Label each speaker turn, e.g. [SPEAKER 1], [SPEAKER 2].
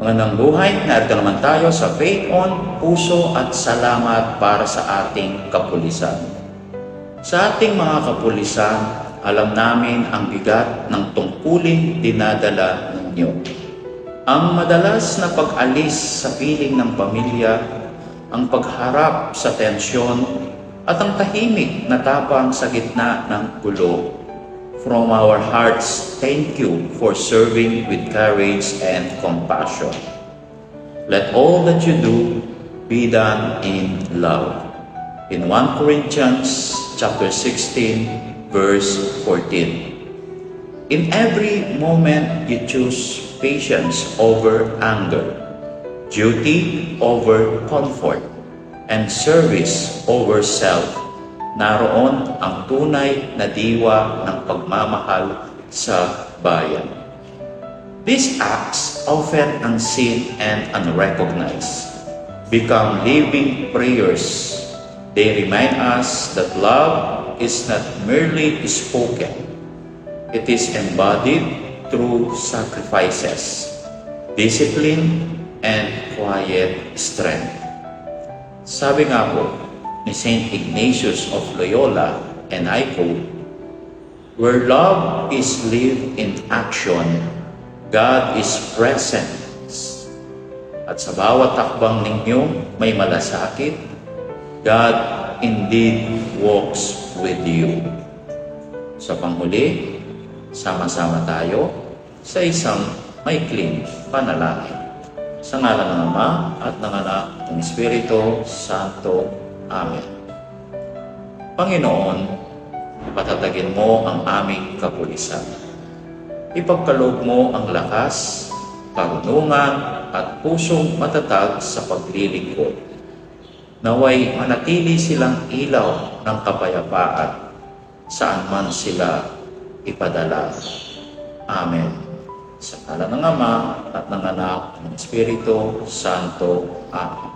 [SPEAKER 1] Magandang buhay, narito naman tayo sa Faith On, Puso at Salamat para sa ating kapulisan. Sa ating mga kapulisan, alam namin ang bigat ng tungkulin dinadala ninyo. Ang madalas na pag-alis sa piling ng pamilya, ang pagharap sa tensyon, at ang tahimik na tapang sa gitna ng gulo. From our hearts, thank you for serving with courage and compassion. Let all that you do be done in love. In 1 Corinthians chapter 16, verse 14. In every moment you choose patience over anger, duty over comfort, and service over self. Naroon ang tunay na diwa ng pagmamahal sa bayan. These acts, often unseen and unrecognized, become living prayers. They remind us that love is not merely spoken. It is embodied through sacrifices, discipline, and quiet strength. Sabi nga po ni Saint Ignatius of Loyola, and I quote, "Where love is lived in action, God is present. At sa bawat takbang ninyo may malasakit, God indeed walks with you." Sa panghuli, sama-sama tayo sa isang maikling panalangin. Sa ngalan ng Ama at ng Anak ng Espiritu Santo. Amen. Panginoon, patatagin mo ang aming kapulisan. Ipagkaloob mo ang lakas, karunungan at pusong matatag sa paglilingkod. Naway manatili silang ilaw ng kapayapaan saan man sila ipadala. Amen. Sa ngalan ng Ama at ng Anak ng Espiritu Santo. Amen.